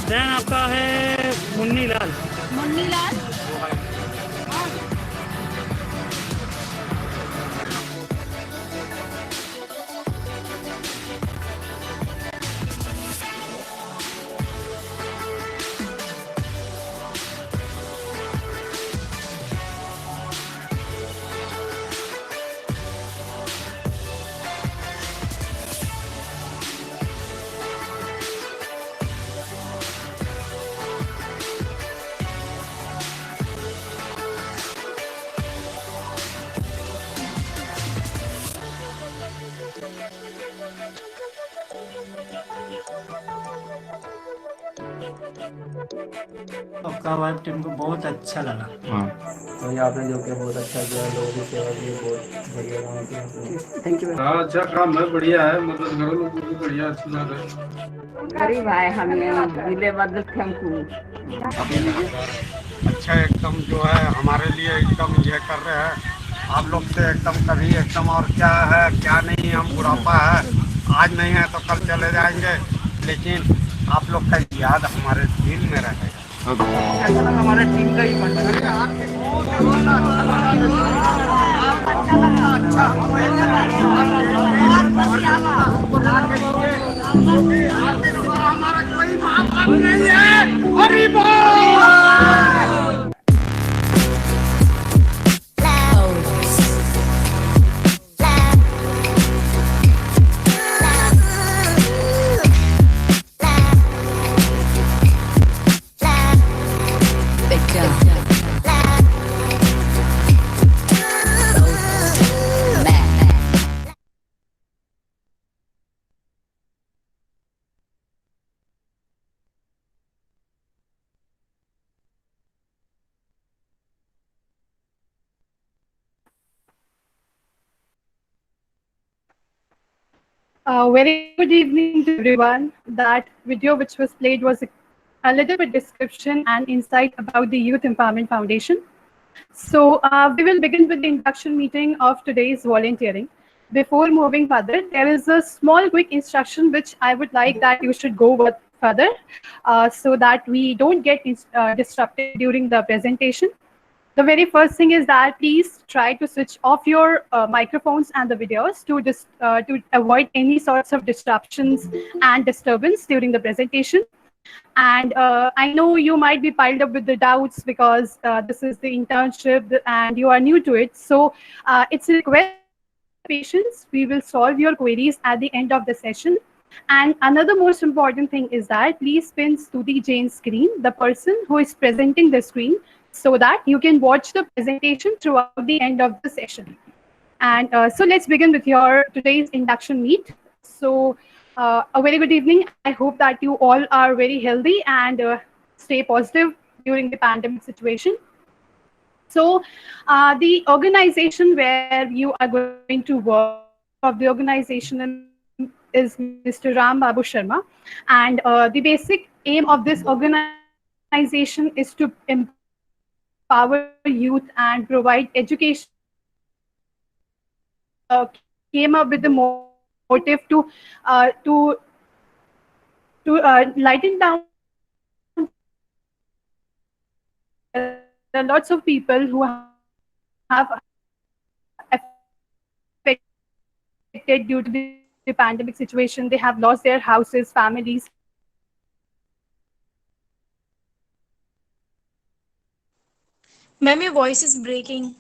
Then आपका है मुन्नी लाल। मुन्नी लाल। आपका वाइब टीम को बहुत अच्छा लगा। हाँ तो यहाँ पे जो कि बहुत अच्छा किया, लोगों की सेवा की, बहुत बढ़िया काम किया। Thank you. हाँ, अच्छा काम है, बढ़िया है, मतलब घर लोग भी बढ़िया, अच्छी बात है। अरे भाई हमें जिले बदल हमको अच्छा एकदम जो है हमारे लिए एकदम ये कर रहे हैं आप लोग से एकदम कभी एकदम और क्या है क्या नहीं। हम बुढ़ापा है आज नहीं है तो कल चले जाएंगे, लेकिन आप लोग का याद हमारे दिल में रहेगा। हमारे टीम का ही Very good evening to everyone. That video which was played was a little bit description and insight about the Youth Empowerment Foundation. So we will begin with the induction meeting of today's volunteering. Before moving further, there is a small quick instruction which I would like that you should go with further so that we don't get disrupted during the presentation. The very first thing is that please try to switch off your microphones and the videos to avoid any sorts of disruptions and disturbance during the presentation. And I know you might be piled up with the doubts because this is the internship and you are new to it. So it's a request patience. We will solve your queries at the end of the session. And another most important thing is that please pin Stuti Jain's screen, the person who is presenting the screen, so that you can watch the presentation throughout the end of the session. And so let's begin with your today's induction meet. So a very good evening. I hope that you all are very healthy and stay positive during the pandemic situation. So the organization where you are going to work of the organization is Mr. Ram Babu Sharma. And the basic aim of this organization is to empower youth and provide education. Came up with the motive to lighten down. There are lots of people who have affected due to the pandemic situation. They have lost their houses, families. Ma'am, your voice is breaking.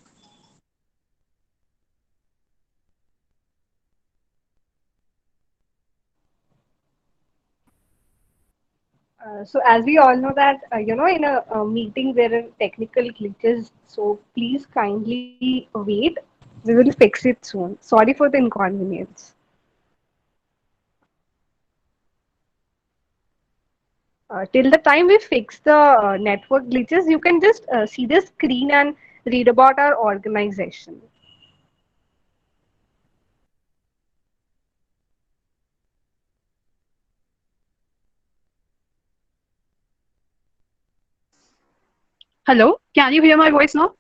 So as we all know that in a meeting there are technical glitches, so please kindly wait. We will fix it soon. Sorry for the inconvenience. Till the time we fix the network glitches, you can just see the screen and read about our organization. Hello, can you hear my voice now?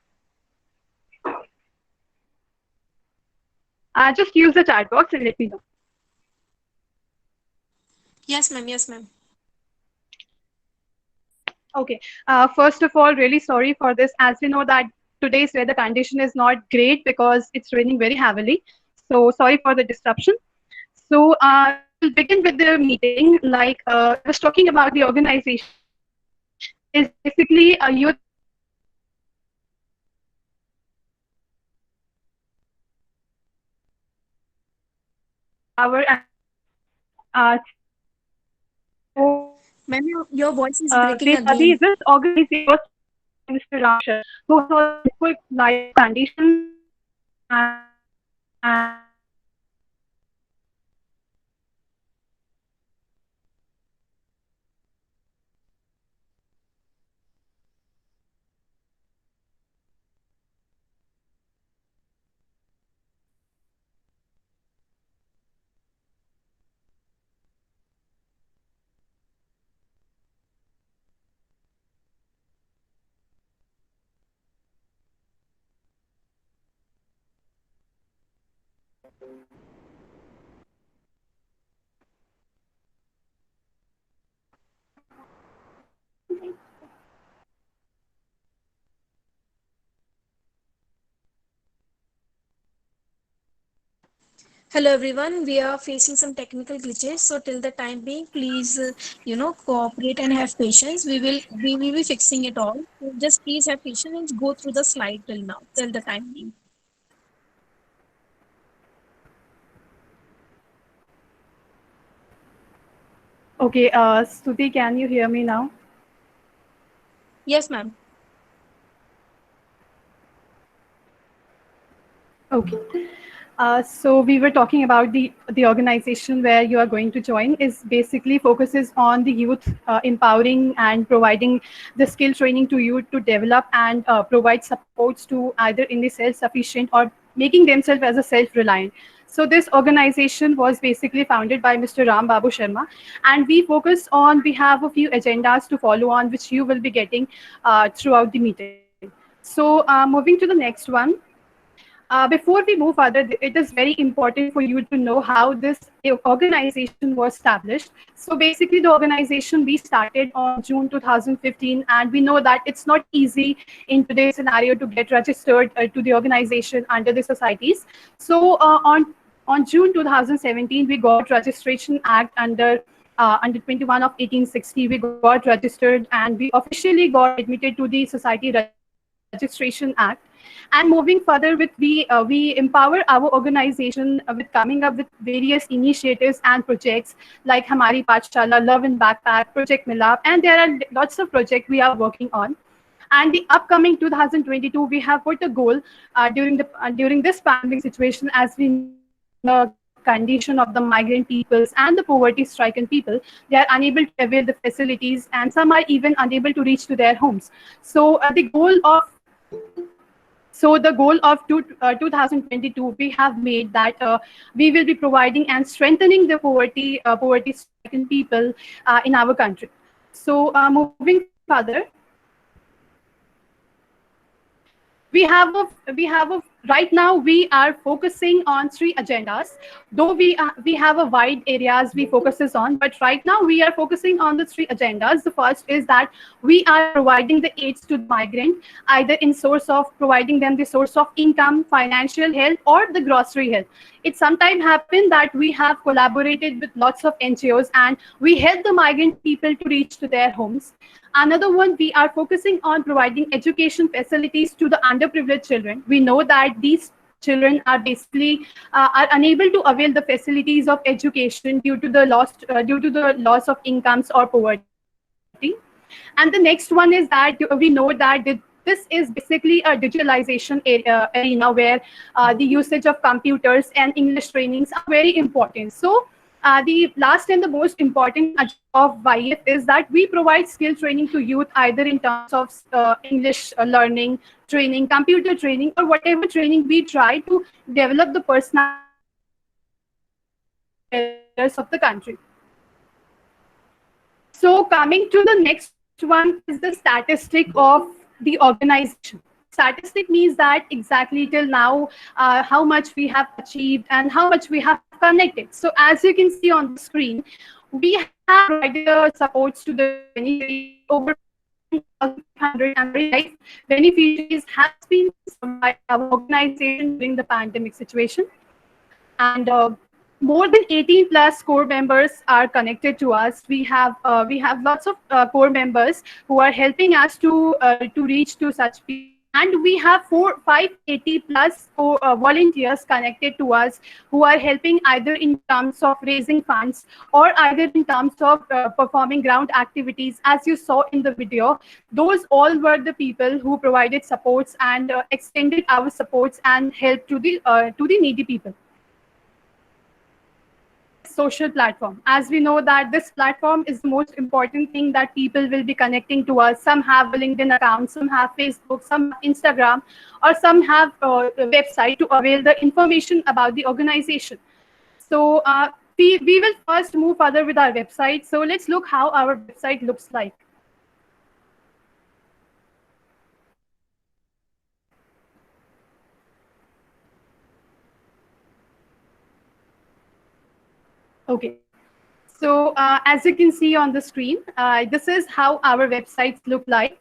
Just use the chat box and let me know. Yes, ma'am. Yes, ma'am. Okay. First of all, really sorry for this. As we know that today's weather condition is not great because it's raining very heavily. So sorry for the disruption. So we'll begin with the meeting. Like I was talking about the organization is basically a youth power and so Ma'am, your voice is breaking this again. organization was Mr. Ramshar, who has a life condition and Hello everyone, we are facing some technical glitches. So till the time being, please, cooperate and have patience. We will be fixing it all. So just please have patience and go through the slide till now, till the time being. okay, Stuti, can you hear me now? Yes, ma'am. Okay. So we were talking about the organization where you are going to join is basically focuses on the youth empowering and providing the skill training to youth to develop and provide supports to either in the self-sufficient or making themselves as a self-reliant. So this organization was basically founded by Mr. Ram Babu Sharma, and we have a few agendas to follow on, which you will be getting throughout the meeting. So moving to the next one. Before we move further, it is very important for you to know how this organization was established. So basically, the organization we started on June 2015, and we know that it's not easy in today's scenario to get registered to the organization under the societies. So on June 2017, we got Registration Act under 21 of 1860. We got registered and we officially got admitted to the Society Registration Act. And moving further with we empower our organization with coming up with various initiatives and projects like Hamari Pachshala, Love in Backpack, Project Milap, and there are lots of projects we are working on. And the upcoming 2022, we have put a goal during this pandemic situation, as we know the condition of the migrant peoples and the poverty-stricken people, they are unable to avail the facilities, and some are even unable to reach to their homes. So the goal of 2022, we have made that we will be providing and strengthening the poverty-stricken people in our country. So moving further, we have a right now we are focusing on 3 agendas, though we have a wide areas we focuses on, but right now we are focusing on the 3 agendas. The first is that we are providing the aids to the migrant, either in source of providing them the source of income, financial help, or the grocery help. It sometimes happens that we have collaborated with lots of NGOs and we help the migrant people to reach to their homes. Another one, we are focusing on providing education facilities to the underprivileged children. We know that these children are basically are unable to avail the facilities of education due to the loss of incomes or poverty. And the next one is that we know that this is basically a digitalization arena where the usage of computers and English trainings are very important. So the last and the most important of YF is that we provide skill training to youth, either in terms of English learning, training, computer training, or whatever training. We try to develop the personality of the country. So coming to the next one is the statistic of the organization. Statistic means that exactly till now how much we have achieved and how much we have connected. So as you can see on the screen, we have provided supports to the over 1,500 and very nice beneficiaries has been served by our organization during the pandemic situation. And more than 18 plus core members are connected to us. We have lots of core members who are helping us to reach to such people. And we have 580 plus volunteers connected to us who are helping either in terms of raising funds or either in terms of performing ground activities. As you saw in the video, those all were the people who provided supports and extended our supports and help to the needy people. Social platform. As we know that this platform is the most important thing that people will be connecting to us. Some have a LinkedIn account, some have Facebook, some have Instagram, or some have a website to avail the information about the organization. So we will first move further with our website. So let's look how our website looks like. Okay. So as you can see on the screen, this is how our websites look like.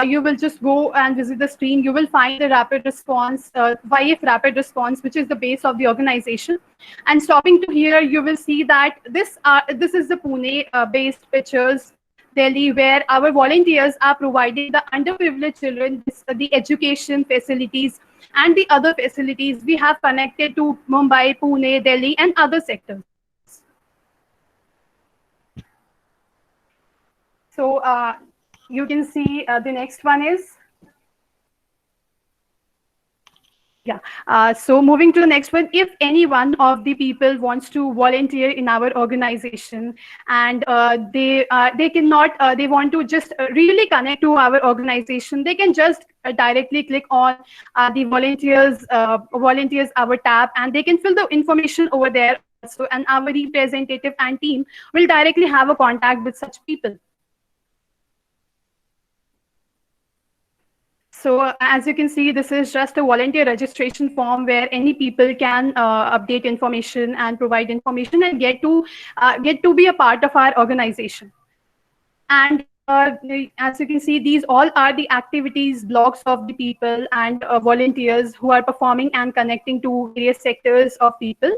You will just go and visit the screen. You will find the rapid response, YF rapid response, which is the base of the organization. And stopping to here, you will see that this is the Pune-based pictures, Delhi, where our volunteers are providing the underprivileged children the education facilities and the other facilities we have connected to Mumbai, Pune, Delhi, and other sectors. So you can see the next one is, so moving to the next one, if any one of the people wants to volunteer in our organization and they want to just really connect to our organization, they can just directly click on the volunteers our tab, and they can fill the information over there. So, and our representative and team will directly have a contact with such people. So as you can see, this is just a volunteer registration form where any people can update information and provide information and get to be a part of our organization. And as you can see, these all are the activities, blogs of the people and volunteers who are performing and connecting to various sectors of people.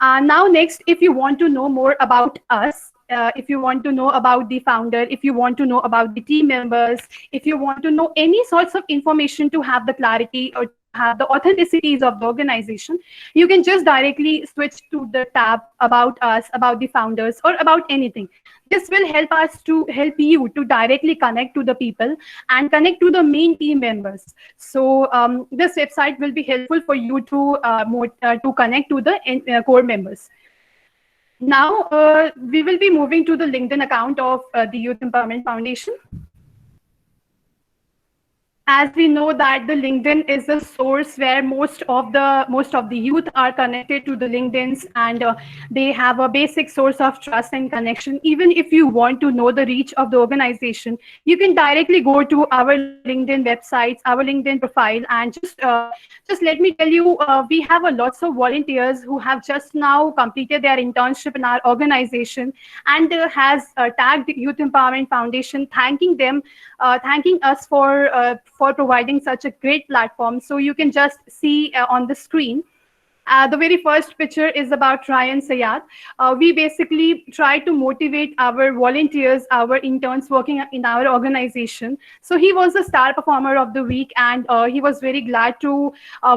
Now next, if you want to know more about us, if you want to know about the founder, if you want to know about the team members, if you want to know any sorts of information to have the clarity or have the authenticities of the organization, you can just directly switch to the tab about us, about the founders, or about anything. This will help you to directly connect to the people and connect to the main team members. So this website will be helpful for you to connect to the core members. Now, we will be moving to the LinkedIn account of the Youth Empowerment Foundation. As we know that the LinkedIn is the source where most of the youth are connected to the LinkedIns, and they have a basic source of trust and connection. Even if you want to know the reach of the organization, you can directly go to our LinkedIn websites, our LinkedIn profile, and just let me tell you, we have lots of volunteers who have just now completed their internship in our organization and has tagged Youth Empowerment Foundation, thanking us for providing such a great platform. So you can just see on the screen. The very first picture is about Ryan Sayad. We basically try to motivate our volunteers, our interns working in our organization. So he was the star performer of the week, and he was very glad to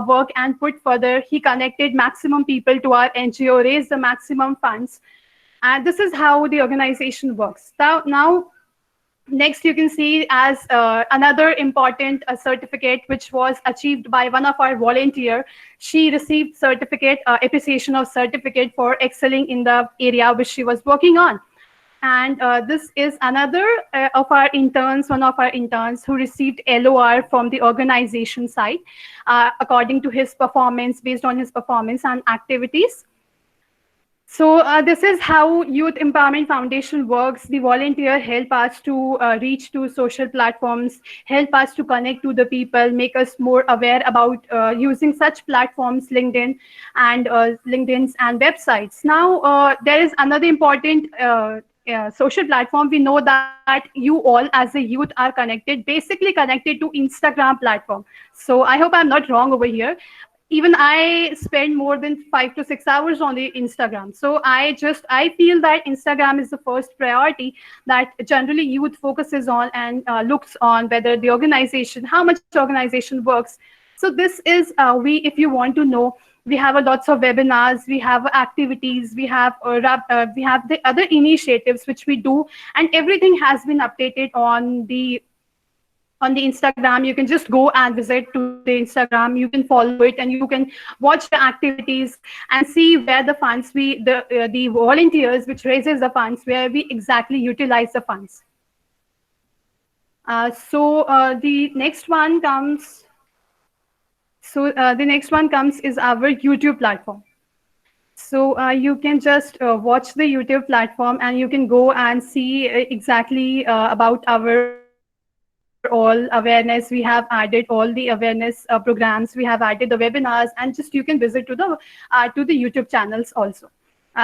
work and put further. He connected maximum people to our NGO, raised the maximum funds. And this is how the organization works. Now, next, you can see as another important certificate which was achieved by one of our volunteer. She received appreciation of certificate for excelling in the area which she was working on. And this is another of our interns, one of our interns who received LOR from the organization side according to his performance, based on his performance and activities. So this is how Youth Empowerment Foundation works. The volunteer help us to reach to social platforms, help us to connect to the people, make us more aware about using such platforms, LinkedIns and websites. Now, there is another important social platform, we know that you all as a youth are basically connected to Instagram platform. So I hope I'm not wrong over here. Even I spend more than 5 to 6 hours on the Instagram. So I feel that Instagram is the first priority that generally youth focuses on and looks on whether the organization, how much organization works. So this is, if you want to know, we have lots of webinars, we have activities, we have the other initiatives which we do, and everything has been updated on the Instagram. You can just go and visit to the Instagram. You can follow it and you can watch the activities and see where the funds the volunteers which raises the funds, where we exactly utilize the funds. The next one comes. The next one is our YouTube platform. So you can just watch the YouTube platform and you can go and see exactly about our all awareness. We have added all the awareness programs. We have added the webinars, and just you can visit to the YouTube channels also.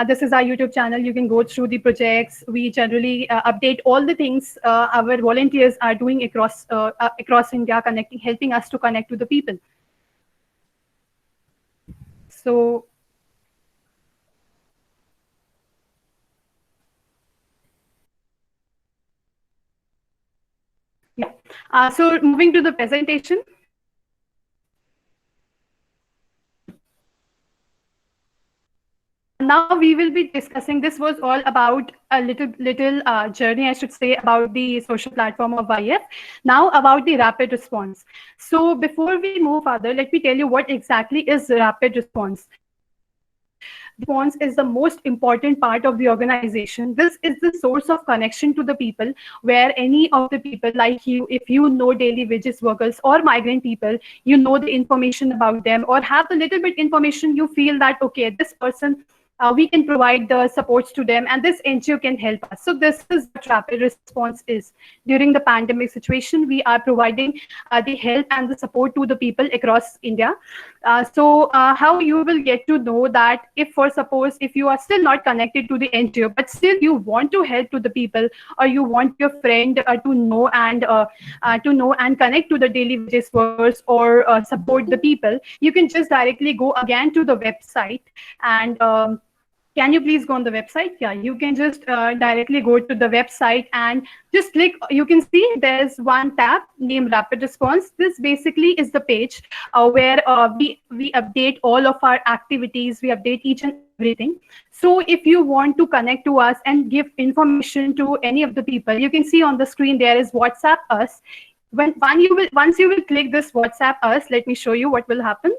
This is our YouTube channel. You can go through the projects. We generally update all the things our volunteers are doing across India, helping us to connect to the people. So yeah. So moving to the presentation. Now we will be discussing, this was all about a little journey, I should say, about the social platform of YF. Now about the rapid response. So before we move further, let me tell you what exactly is rapid response. Response is the most important part of the organization. This is the source of connection to the people, where any of the people like you, if you know daily wages workers or migrant people, you know the information about them or have the little bit information, you feel that, okay, this person, we can provide the supports to them and this NGO can help us. So this is what rapid response is. During the pandemic situation, we are providing the help and the support to the people across India. How you will get to know that suppose if you are still not connected to the NGO, but still you want to help to the people, or you want your friend to know and connect to the daily wages workers or support the people, you can just directly go again to the website and can you please go on the website? Yeah, you can just directly go to the website and just click. You can see there's one tab named Rapid Response. This basically is the page where we update all of our activities. We update each and everything. So if you want to connect to us and give information to any of the people, you can see on the screen there is WhatsApp Us. Once you will click this WhatsApp Us, let me show you what will happen.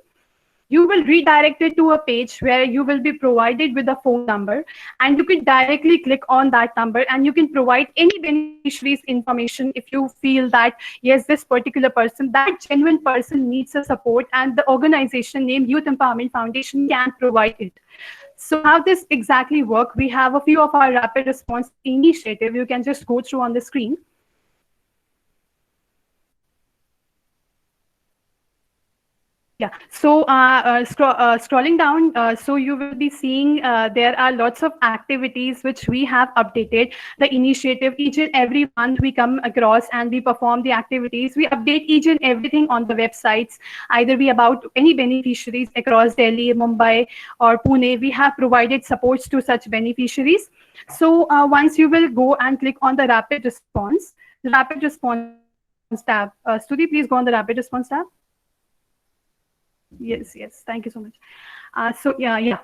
You will redirect it to a page where you will be provided with a phone number, and you can directly click on that number and you can provide any beneficiaries information if you feel that, yes, this particular person, that genuine person needs a support and the organization named Youth Empowerment Foundation can provide it. So how this exactly work? We have a few of our rapid response initiative. You can just go through on the screen. Yeah, so scrolling down, so you will be seeing there are lots of activities which we have updated. The initiative, each and every month we come across and we perform the activities. We update each and everything on the websites, either be about any beneficiaries across Delhi, Mumbai or Pune. We have provided supports to such beneficiaries. So once you will go and click on the rapid response tab. Studi, please go on the rapid response tab. Yes, thank you so much.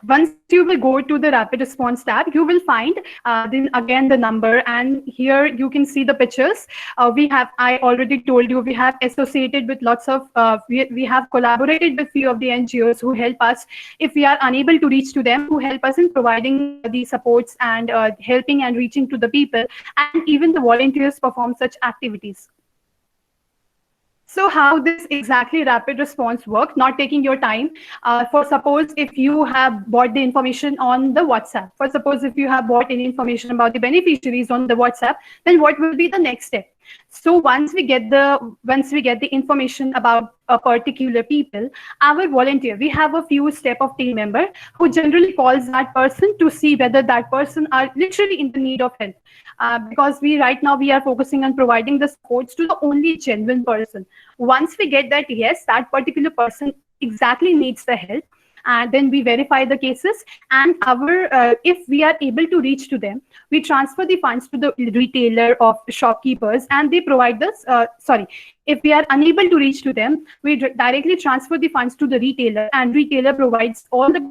Once you will go to the rapid response tab, you will find then again the number, and here you can see the pictures. I already told you, we have associated with lots of, we have collaborated with few of the NGOs who help us if we are unable to reach to them, who help us in providing the supports and helping and reaching to the people, and even the volunteers perform such activities. So how this exactly rapid response work, not taking your time. For suppose if you have bought the information on the WhatsApp, if you have bought any information about the beneficiaries on the WhatsApp, then what will be the next step? So once we get the information about a particular people, our volunteer, we have a few step of team member who generally calls that person to see whether that person are literally in the need of help. Because right now we are focusing on providing the supports to the only genuine person. Once we get that yes, that particular person exactly needs the help, and then we verify the cases, and if we are able to reach to them, we transfer the funds to the retailer of shopkeepers, and they provide us if we are unable to reach to them, we directly transfer the funds to the retailer, and retailer provides all the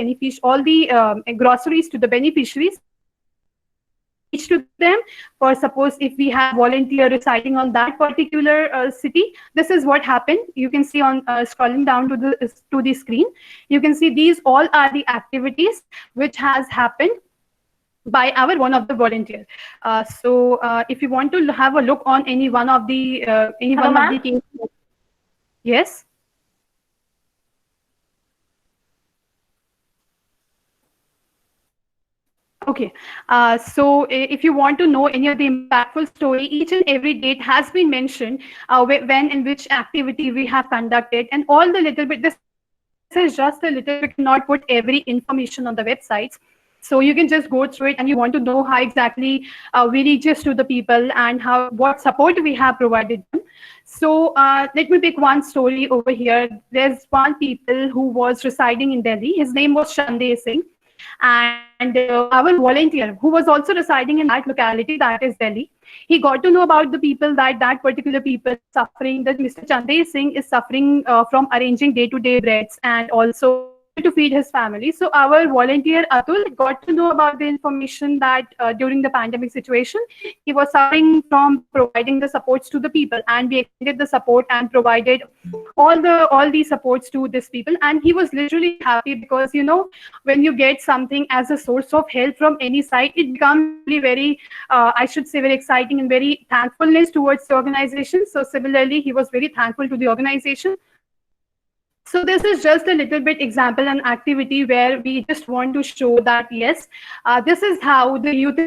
groceries to the beneficiaries reach to them. For suppose if we have volunteer residing on that particular city, this is what happened. You can see on scrolling down to the screen, you can see these all are the activities which has happened by our one of the volunteer. So if you want to have a look on any one of the cases. Yes. Okay, so if you want to know any of the impactful story, each and every date has been mentioned, when and which activity we have conducted, and all the little bit. This is just a little bit, not put every information on the websites. So you can just go through it, and you want to know how exactly we reaches to the people and what support we have provided them. So let me pick one story over here. There's one people who was residing in Delhi. His name was Chandey Singh. And our volunteer, who was also residing in that locality, that is Delhi, he got to know about the people that particular people suffering, that Mr. Chandey Singh is suffering from arranging day-to-day breads and also to feed his family. So our volunteer Atul got to know about the information that during the pandemic situation, he was suffering from providing the supports to the people, and we extended the support and provided all the supports to these people. And he was literally happy because, you know, when you get something as a source of help from any side, it becomes really very, I should say, very exciting and very thankfulness towards the organization. So similarly, he was very thankful to the organization. So this is just a little bit example and activity where we just want to show that, yes, this is how the youth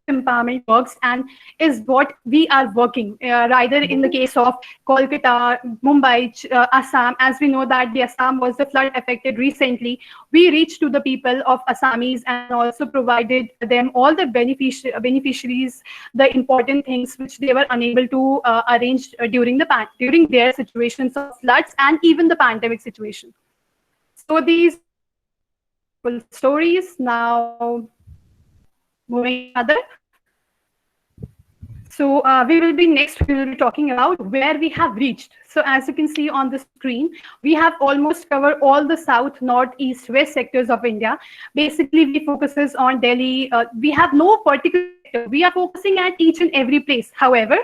empowerment works and is what we are working. Rather in the case of Kolkata, Mumbai, Assam, as we know that the Assam was the flood affected recently, we reached to the people of Assamese and also provided them all the beneficiaries, the important things which they were unable to arrange during their situations of floods and even the pandemic situation. So these stories. Now moving other. So we will be talking about where we have reached. So as you can see on the screen, we have almost covered all the south, north, east, west sectors of India. Basically, we focuses on Delhi. We have no particular sector. We are focusing at each and every place. However,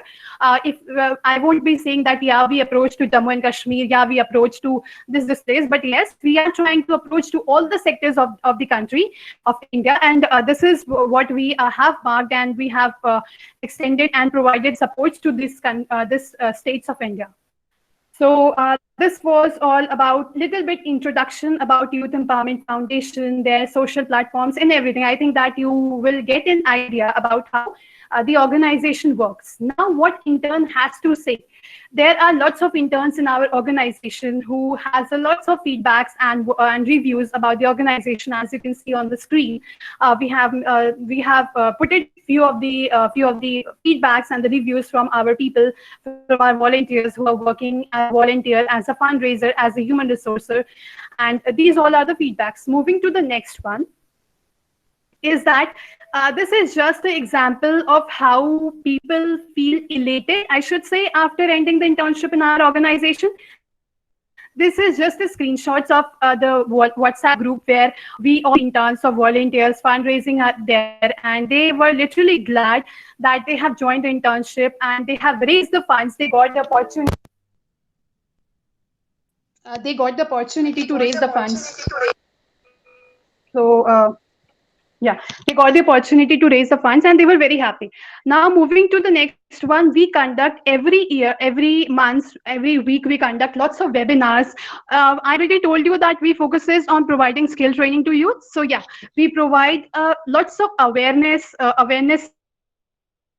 if I won't be saying that, yeah, we approach to Jammu and Kashmir, yeah, we approach to this place, but yes, we are trying to approach to all the sectors of the country of India, and this is what we have marked, and we have extended and provided supports to this states of India. So this was all about little bit introduction about Youth Empowerment Foundation, their social platforms and everything. I think that you will get an idea about how the organization works. Now what intern has to say. There are lots of interns in our organization who has a lots of feedbacks and reviews about the organization. As you can see on the screen, we have put it few of the feedbacks and the reviews from our people, from our volunteers who are working as volunteer, as a fundraiser, as a human resourcer, and these all are the feedbacks. Moving to the next one is that this is just an example of how people feel elated, I should say, after ending the internship in our organization. This is just the screenshots of the WhatsApp group where we all interns or volunteers fundraising are there, and they were literally glad that they have joined the internship and they have raised the funds. They got the opportunity. To raise the funds. So. Yeah, they got the opportunity to raise the funds and they were very happy. Now moving to the next one, we conduct every year, every month, every week, we conduct lots of webinars. I already told you that we focuses on providing skill training to youth. So yeah, we provide lots of awareness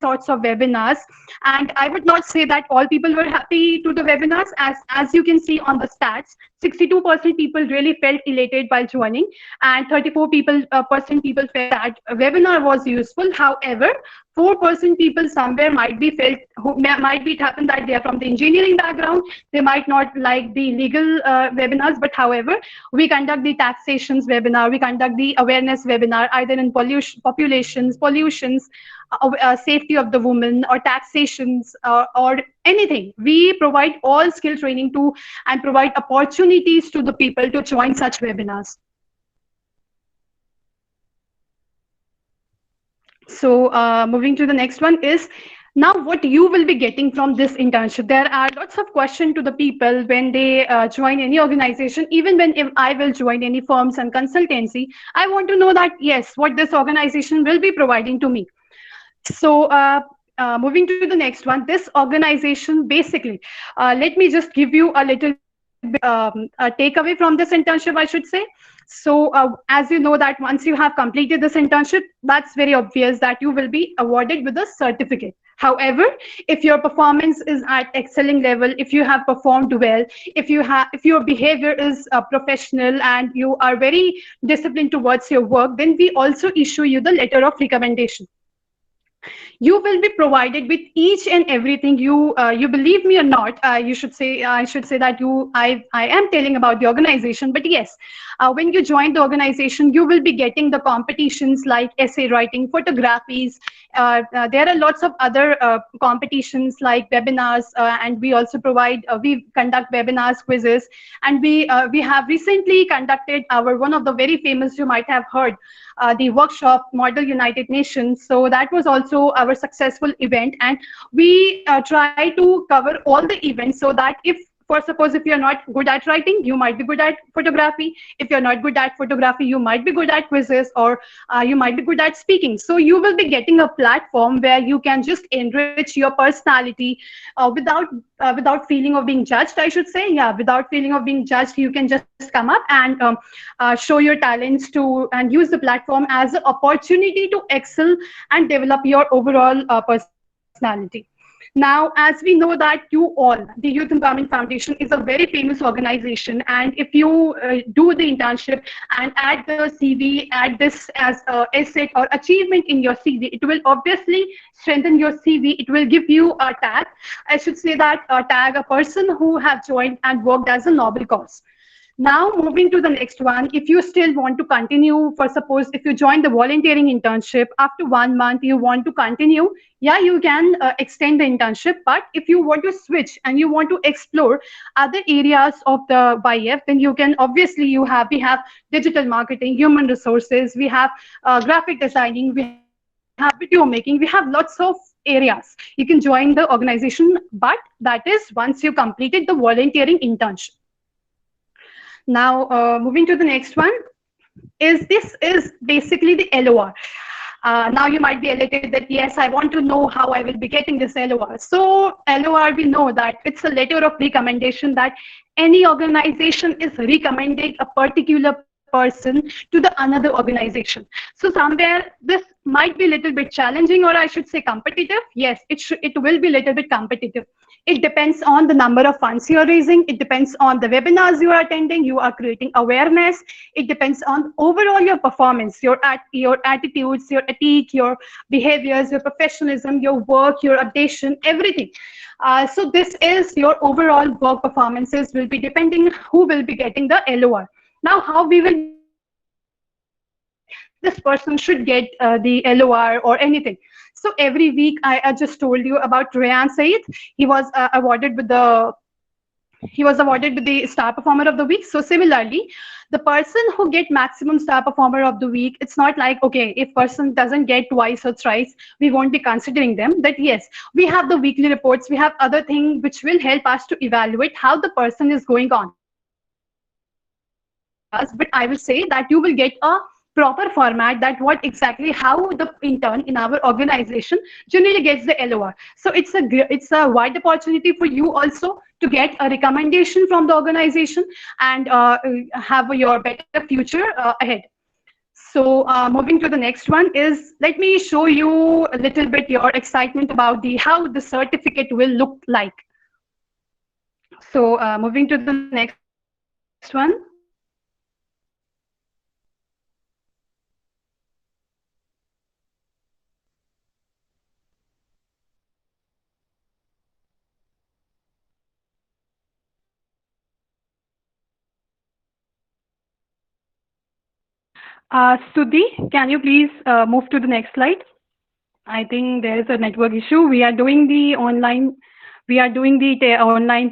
sorts of webinars, and I would not say that all people were happy to the webinars. As you can see on the stats, 62% people really felt elated while joining, and 34% people felt that a webinar was useful. However, 4% people somewhere might be felt, might be it happened that they are from the engineering background, they might not like the legal webinars, but however, we conduct the taxations webinar, we conduct the awareness webinar, either in pollutions, safety of the woman, or taxations, or anything. We provide all skill training to and provide opportunities to the people to join such webinars. So moving to the next one is, now what you will be getting from this internship. There are lots of questions to the people when they join any organization. Even when if I will join any firms and consultancy, I want to know that, yes, what this organization will be providing to me. So moving to the next one, this organization basically, let me just give you a little bit, a takeaway from this internship, I should say. So as you know that once you have completed this internship, that's very obvious that you will be awarded with a certificate. However, if your performance is at excelling level, if you have performed well, if your behavior is professional and you are very disciplined towards your work, then we also issue you the letter of recommendation. You will be provided with each and everything. You believe me or not, I should say that I am telling about the organization, but yes, when you join the organization, you will be getting the competitions like essay writing, photographies. There are lots of other competitions like webinars, and we also provide, we conduct webinars, quizzes, and we have recently conducted one of the very famous, you might have heard, the workshop Model United Nations. So that was also our successful event, and we try to cover all the events so that for suppose if you're not good at writing, you might be good at photography. If you're not good at photography, you might be good at quizzes, or you might be good at speaking. So you will be getting a platform where you can just enrich your personality without feeling of being judged, I should say. Yeah, without feeling of being judged, you can just come up and show your talents and use the platform as an opportunity to excel and develop your overall personality. Now, as we know that the Youth Empowerment Foundation is a very famous organization, and if you do the internship and add the CV, add this as an asset or achievement in your CV, it will obviously strengthen your CV. It will give you a tag. I should say that tag a person who have joined and worked as a noble cause. Now, moving to the next one, if you still want to continue, for suppose if you join the volunteering internship, after 1 month you want to continue, yeah, you can extend the internship. But if you want to switch and you want to explore other areas of the YF, then you can, obviously we have digital marketing, human resources, we have graphic designing, we have video making, we have lots of areas. You can join the organization, but that is once you completed the volunteering internship. Now, moving to the next one, this is basically the LOR. Now you might be elated that, yes, I want to know how I will be getting this LOR. So LOR, we know that it's a letter of recommendation that any organization is recommending a particular person to the another organization. So somewhere this might be a little bit challenging, or I should say competitive. Yes, it will be a little bit competitive. It depends on the number of funds you are raising. It depends on the webinars you are attending. You are creating awareness. It depends on overall your performance, your attitudes, your ethic, your behaviors, your professionalism, your work, your updation, everything. So this is your overall work performances will be depending who will be getting the LOR. Now, how we will, this person should get the LOR or anything. So every week, I just told you about Rayan Saeed. He was awarded with the Star Performer of the Week. So similarly, the person who get maximum Star Performer of the Week, it's not like, okay, if person doesn't get twice or thrice, we won't be considering them. That yes, we have the weekly reports, we have other things which will help us to evaluate how the person is going on. But I will say that you will get a proper format, that how the intern in our organization generally gets the LOR. So it's a wide opportunity for you also to get a recommendation from the organization and have your better future ahead. So moving to the next one is, let me show you a little bit your excitement about how the certificate will look like. So moving to the next one. Sudhi, can you please move to the next slide? I think there is a network issue. We are doing the online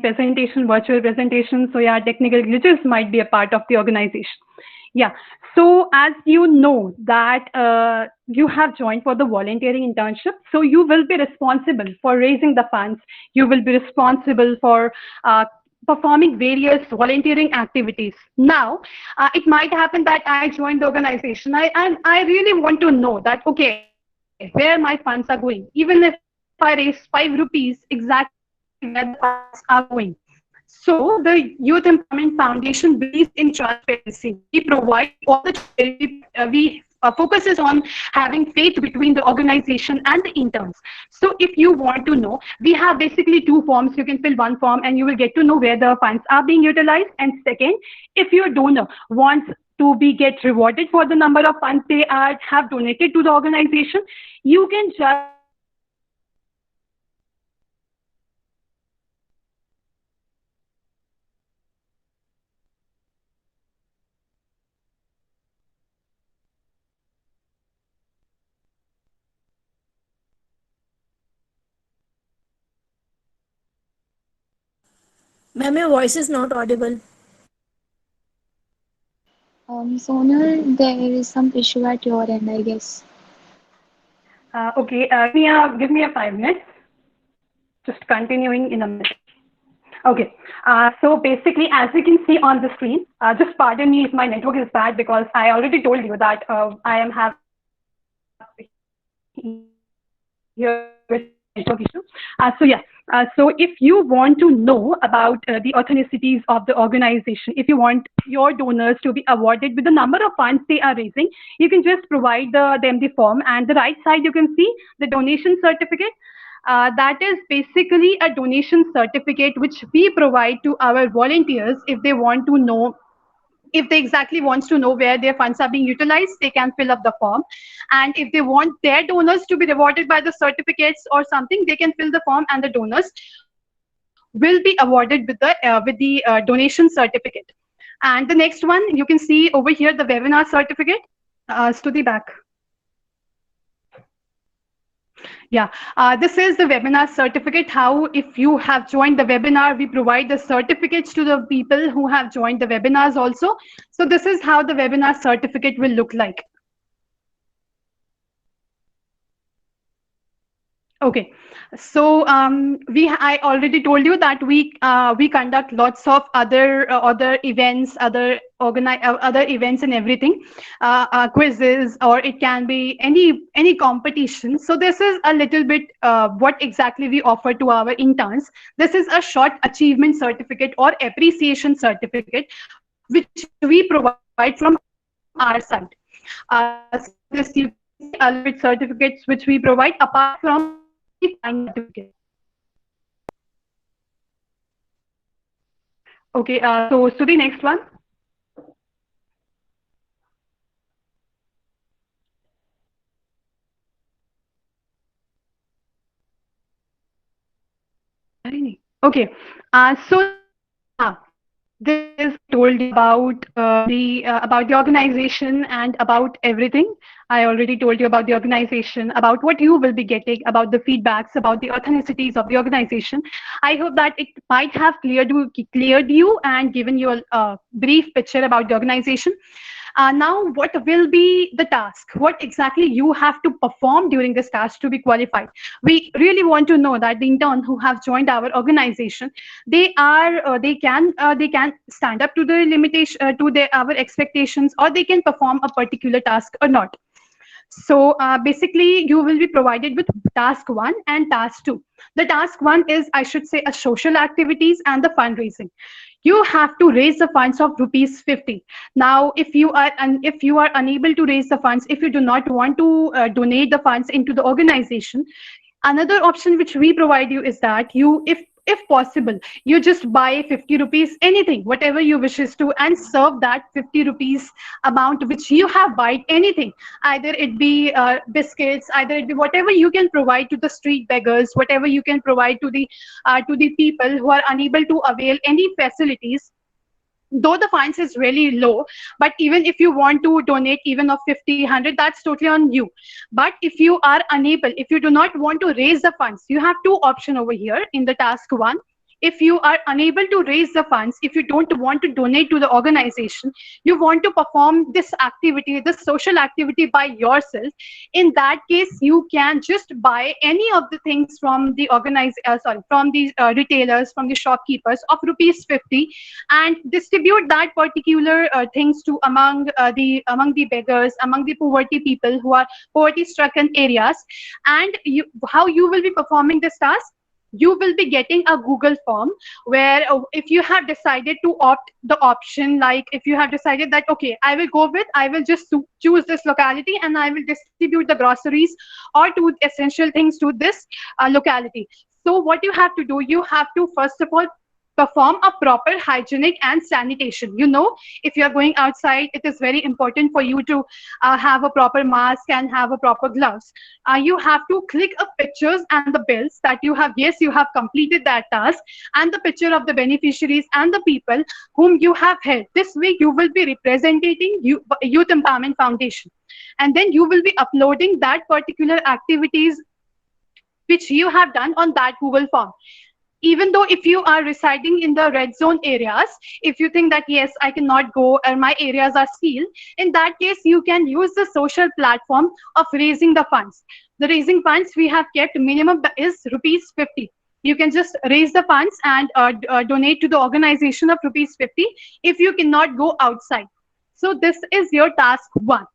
presentation, virtual presentation. So yeah, technical glitches might be a part of the organization. Yeah. So as you know that you have joined for the volunteering internship, so you will be responsible for raising the funds. You will be responsible for performing various volunteering activities. Now, it might happen that I joined the organization and I really want to know that, okay, where my funds are going. Even if I raise 5 rupees, exactly where the funds are going. So the Youth Empowerment Foundation believes in transparency. We provide all the we focuses on having faith between the organization and the interns. So if you want to know, we have basically 2 forms. You can fill 1 form and you will get to know where the funds are being utilized. And second, if your donor wants to get rewarded for the number of funds they have donated to the organization, you can just Ma'am, your voice is not audible. Sonal, there is some issue at your end, I guess. okay, give me a 5 minutes. Just continuing in a minute. Okay, so basically, as you can see on the screen, just pardon me if my network is bad because I already told you that I am having here with network issue. So if you want to know about the authenticities of the organization, if you want your donors to be awarded with the number of funds they are raising, you can just provide them the form, and the right side you can see the donation certificate. That is basically a donation certificate which we provide to our volunteers if they want to know, if they exactly wants to know where their funds are being utilized, they can fill up the form. And if they want their donors to be rewarded by the certificates or something, they can fill the form and the donors will be awarded with the donation certificate. And the next one, you can see over here the webinar certificate. To the back. Yeah, this is the webinar certificate. How, if you have joined the webinar, we provide the certificates to the people who have joined the webinars also. So this is how the webinar certificate will look like. Okay, so I already told you that we conduct lots of other events, other events and everything, quizzes, or it can be any competition. So this is a little bit what exactly we offer to our interns. This is a short achievement certificate or appreciation certificate which we provide from our side. So this you see a little bit certificates which we provide apart from certificate. Okay, so the next one. Okay, so this told you about the organization and about everything. I already told you about the organization, about what you will be getting, about the feedbacks, about the authenticities of the organization. I hope that it might have cleared you and given you a brief picture about the organization. Now, what will be the task? What exactly you have to perform during this task to be qualified? We really want to know that the intern who have joined our organization, they can stand up to the limitation our expectations, or they can perform a particular task or not. So basically, you will be provided with task 1 and task 2. The task 1 is, I should say, a social activities and the fundraising. You have to raise the funds of rupees 50. Now, if you are unable to raise the funds, if you do not want to donate the funds into the organization, another option which we provide you is that you, if possible, you just buy 50 rupees, anything, whatever you wishes to, and serve that 50 rupees amount which you have bought, anything, either it be biscuits, either it be whatever you can provide to the street beggars, whatever you can provide to the people who are unable to avail any facilities. Though the fines is really low, but even if you want to donate even of 50, 100, that's totally on you. But if you are unable, if you do not want to raise the funds, you have two options over here in the task 1. If you are unable to raise the funds, if you don't want to donate to the organization, you want to perform this activity, this social activity by yourself, in that case you can just buy any of the things from the retailers, from the shopkeepers of rupees 50, and distribute that particular things to among the beggars, among the poverty people who are poverty stricken areas. And how you will be performing this task, you will be getting a Google form where if you have decided to opt the option, like if you have decided that, okay, I will just choose this locality and I will distribute the groceries or to essential things to this locality. So what you have to do, you have to first of all perform a proper hygienic and sanitation. If you are going outside, it is very important for you to have a proper mask and have a proper gloves. You have to click a pictures and the bills that you have, yes, you have completed that task, and the picture of the beneficiaries and the people whom you have helped. This way you will be representing Youth Empowerment Foundation, and then you will be uploading that particular activities which you have done on that Google form. Even though if you are residing in the red zone areas, if you think that, yes, I cannot go or my areas are sealed, in that case, you can use the social platform of raising the funds. The raising funds we have kept minimum is rupees 50. You can just raise the funds and donate to the organization of rupees 50 if you cannot go outside. So this is your task 1.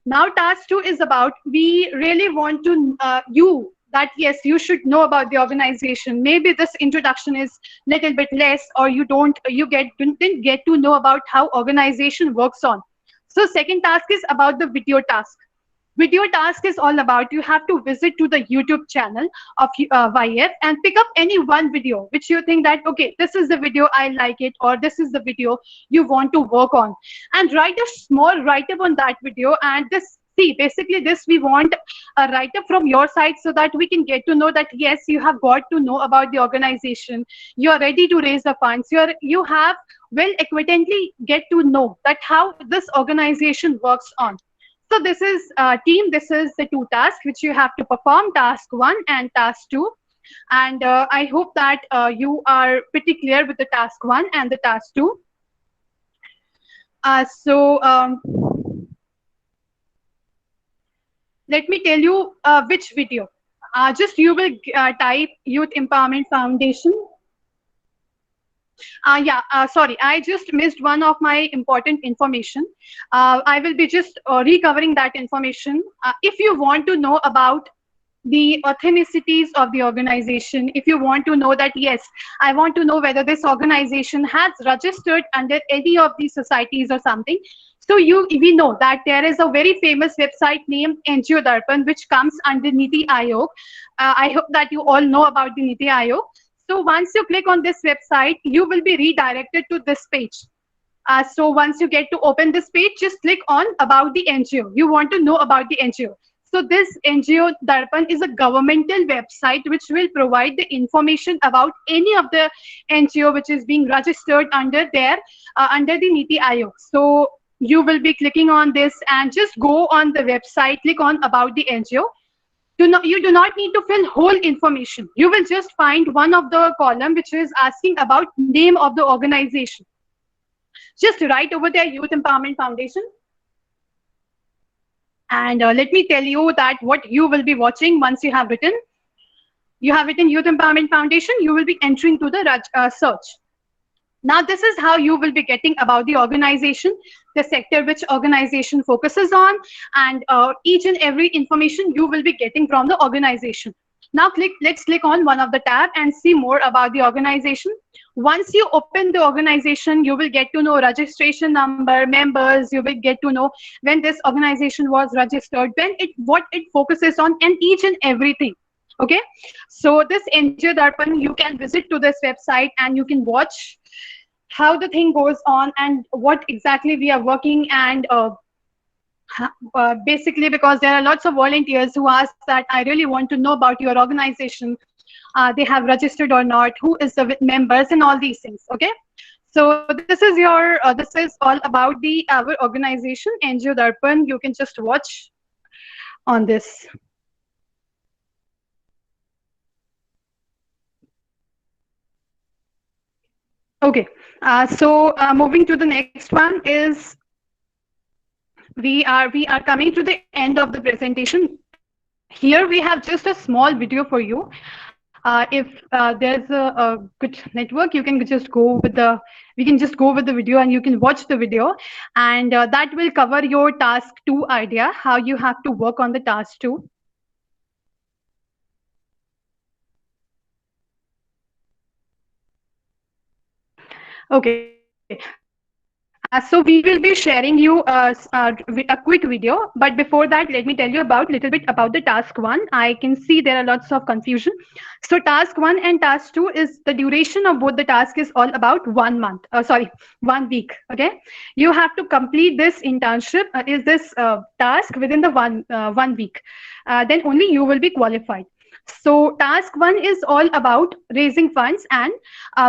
Now task 2 is about, we really want to that yes, you should know about the organization. Maybe this introduction is little bit less, or you didn't get to know about how organization works on. So second task is about the video task. Video task is all about, you have to visit to the YouTube channel of YF and pick up any one video which you think that, okay, this is the video, I like it, or this is the video you want to work on, and write a small write-up on that video. And basically this we want a write-up from your side, so that we can get to know that, yes, you have got to know about the organization, you are ready to raise the funds, you have well equitably get to know that how this organization works on. So this is team, this is the 2 tasks which you have to perform, task 1 and task 2. And I hope that you are pretty clear with the task 1 and the task 2. Let me tell you which video. Just you will type Youth Empowerment Foundation. Sorry, I just missed one of my important information. I will be just recovering that information. If you want to know about the authenticities of the organization, if you want to know that, yes, I want to know whether this organization has registered under any of these societies or something. So we know that there is a very famous website named NGO Darpan, which comes under NITI Aayog. I hope that you all know about the NITI Aayog. So once you click on this website, you will be redirected to this page. So once you get to open this page, just click on about the NGO. You want to know about the NGO. So this NGO Darpan is a governmental website which will provide the information about any of the NGO which is being registered under there, under the NITI Aayog. So you will be clicking on this and just go on the website, click on about the NGO. You do not need to fill whole information. You will just find one of the column which is asking about name of the organization. Just write over there Youth Empowerment Foundation. And let me tell you that what you will be watching once you have written. You have written Youth Empowerment Foundation, you will be entering to the search. Now, this is how you will be getting about the organization, the sector which organization focuses on, and each and every information you will be getting from the organization. Now, let's click on one of the tab and see more about the organization. Once you open the organization, you will get to know registration number, members, you will get to know when this organization was registered, what it focuses on, and each and everything. Okay, so this NGO Darpan, you can visit to this website and you can watch how the thing goes on and what exactly we are working, and basically because there are lots of volunteers who ask that I really want to know about your organization, they have registered or not, who is the members, and all these things. Okay, so this is your this is all about the our organization NGO Darpan. You can just watch on this. Okay, so moving to the next one is we are coming to the end of the presentation. Here we have just a small video for you. If there's a good network, you can just go with the video and you can watch the video, and that will cover your task 2 idea, how you have to work on the task 2. Okay. So we will be sharing you a quick video, but before that, let me tell you a little bit about the task 1. I can see there are lots of confusion. So task 1 and task 2 is the duration of both the task is all about 1 month. 1 week. Okay, you have to complete this internship task within the 1 week. Then only you will be qualified. So task 1 is all about raising funds and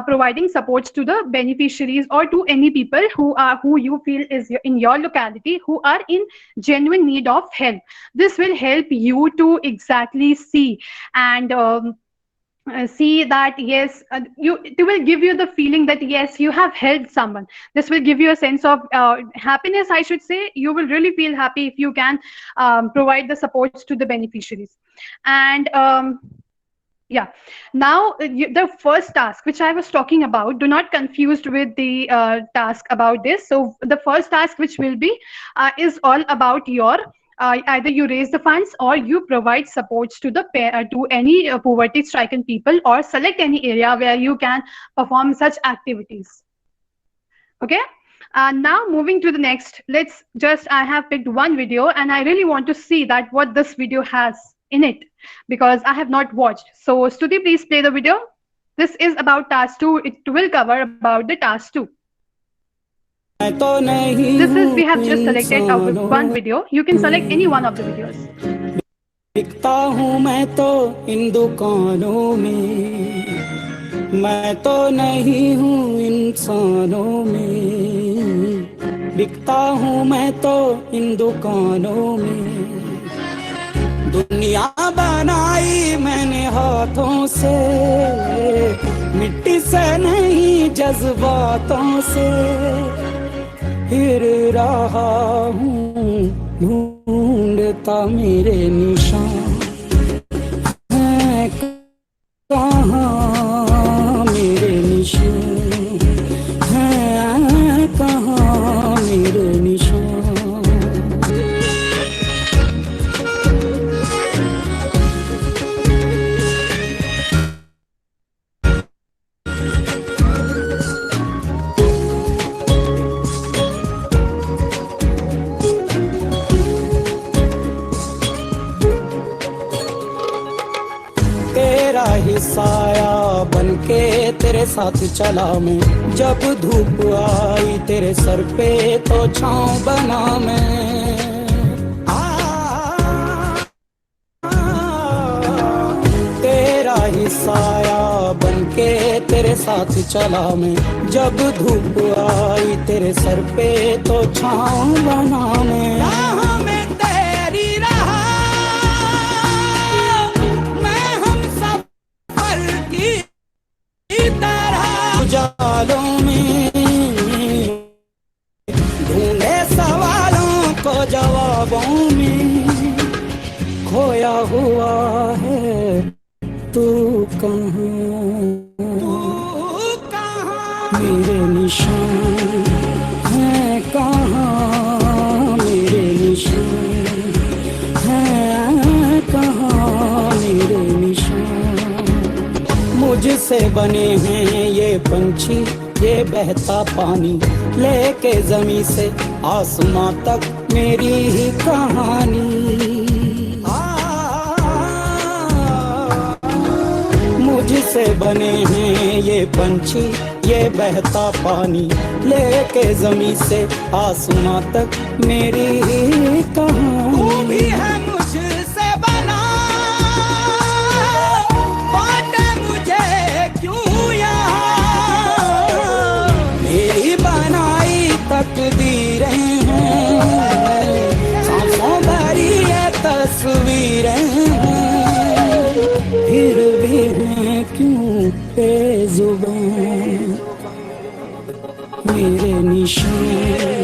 providing supports to the beneficiaries or to any people who you feel is in your locality who are in genuine need of help. This will help you to exactly see and see that yes, it will give you the feeling that yes, you have helped someone. This will give you a sense of happiness, I should say. You will really feel happy if you can provide the supports to the beneficiaries. And yeah, now the first task which I was talking about, do not confused with the task about this. So the first task which will be is all about your either you raise the funds or you provide supports to the to any poverty stricken people, or select any area where you can perform such activities. Okay, now moving to the next, I have picked one video and I really want to see that what this video has in it, because I have not watched. So Stuti, please play the video. This is about task 2. It will cover about the task 2. This is, we have just selected out of one video. You can select any one of the videos. बिकता हूँ मैं तो इन दुकानों में, मैं तो नहीं हूँ इंसानों में। बिकता हूँ मैं तो इन दुकानों में, दुनिया बनाई मैंने हाथों से, मिट्टी से नहीं जज्बातों से। फिर रहा हूँ ढूंढता मेरे निशान हैं कहाँ, मेरे निशान हैं कहाँ, मेरे निशान। साया बनके तेरे साथ चला मैं, जब धूप आई तेरे सर पे तो छाँव बना मैं। तेरा ही साया बनके तेरे साथ चला मैं, जब धूप आई तेरे सर पे तो छाँव बना मैं। जालों में ढूंढे सवालों को जवाबों में, खोया हुआ है तू कहाँ, मेरे निशान हैं कहाँ, मेरे निशान हैं कहाँ, मेरे निशान। मुझसे बने हैं ये पंछी, ये बहता पानी, लेके जमीन से आसमां तक मेरी ही कहानी। मुझसे बने हैं ये पंछी, ये बहता पानी, लेके जमीन से आसमां तक मेरी ही कहानी। तू भी है मुझसे बना, बाटे मुझे क्यों यहाँ, मेरी बनाई तकदीरें हैं, सांसों भरी ये तस्वीरें हैं, फिर भी हैं क्यों बेजुबान, मेरे निशान